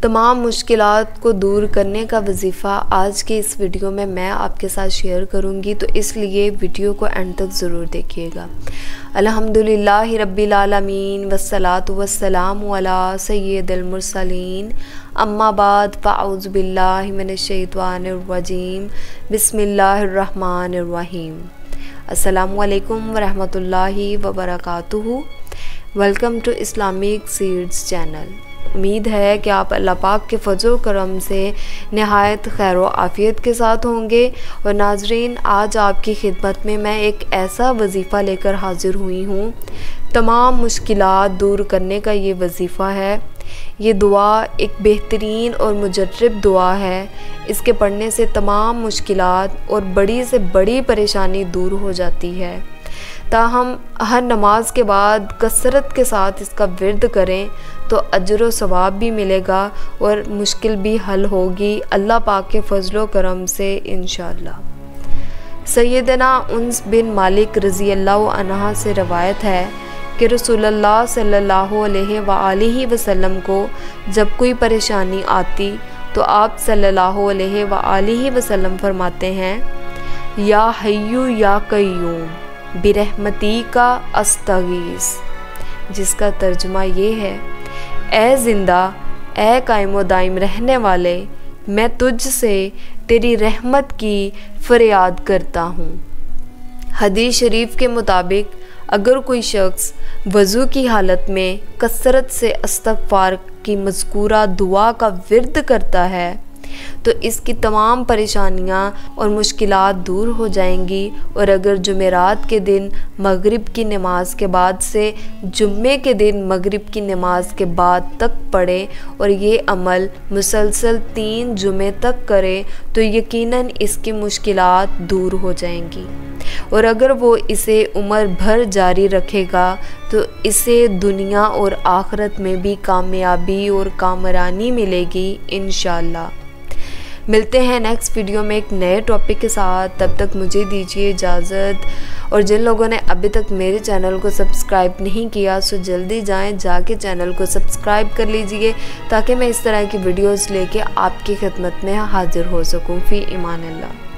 तमाम मुश्किलात को दूर करने का वजीफ़ा आज के इस वीडियो में मैं आपके साथ शेयर करूंगी, तो इसलिए वीडियो को एंड तक ज़रूर देखिएगा। अल्हम्दुलिल्लाहि रब्बिल आलमीन वस्सलातु वस्सलामु अला सय्यिदिल मुरसलीन अम्मा बाद फ़अऊज़ु बिल्लाहि मिनश शैतानिर रजीम बिस्मिल्लाहिर रहमानिर रहीम। अस्सलामु अलैकुम वरहमतुल्लाहि वबरकातुहू। Welcome to Islamic Seeds channel. उम्मीद है कि आप अल्लाह पाक के फजल करम से नहायत खैर व आफ़ियत के साथ होंगे। और नाजरीन, आज आपकी खिदमत में मैं एक ऐसा वजीफ़ा लेकर हाज़िर हुई हूँ। तमाम मुश्किलात दूर करने का ये वजीफ़ा है। ये दुआ एक बेहतरीन और मुजर्रब दुआ है। इसके पढ़ने से तमाम मुश्किलात और बड़ी से बड़ी परेशानी दूर हो जाती है। ताहम हर नमाज के बाद कसरत के साथ इसका विर्द करें तो अजर व सवाब भी मिलेगा और मुश्किल भी हल होगी अल्लाह पाक के फजलो करम से इंशाअल्लाह। सैयदना उन्स बिन मालिक रज़ी अल्लाह अन्हा से रवायत है कि रसूलुल्लाह सल्लल्लाहु अलैहि वसल्लम को जब कोई परेशानी आती तो आप सल्लल्लाहु अलैहि वसल्लम फरमाते हैं, या हय्यू या कय्यूम बिरहमती का अस्तगीस, जिसका तर्जुमा ये है, ए ज़िंदा ए कायमो दाइम रहने वाले, मैं तुझसे तेरी रहमत की फरियाद करता हूँ। हदीस शरीफ के मुताबिक अगर कोई शख्स वज़ू की हालत में कसरत से इस्तग़फ़ार की मज़कूरा दुआ का विर्द करता है तो इसकी तमाम परेशानियां और मुश्किलात दूर हो जाएंगी। और अगर जुमेरात के दिन मगरिब की नमाज के बाद से जुम्मे के दिन मगरिब की नमाज के बाद तक पढ़े और ये अमल मुसलसल 3 जुमे तक करे तो यकीनन इसकी मुश्किलात दूर हो जाएंगी। और अगर वो इसे उम्र भर जारी रखेगा तो इसे दुनिया और आखिरत में भी कामयाबी और कामरानी मिलेगी इंशाअल्लाह। मिलते हैं नेक्स्ट वीडियो में एक नए टॉपिक के साथ। तब तक मुझे दीजिए इजाज़त। और जिन लोगों ने अभी तक मेरे चैनल को सब्सक्राइब नहीं किया सो जल्दी जाके चैनल को सब्सक्राइब कर लीजिए ताकि मैं इस तरह की वीडियोस लेके आपकी खिदमत में हाजिर हो सकूं। फ़ी ईमान अल्लाह।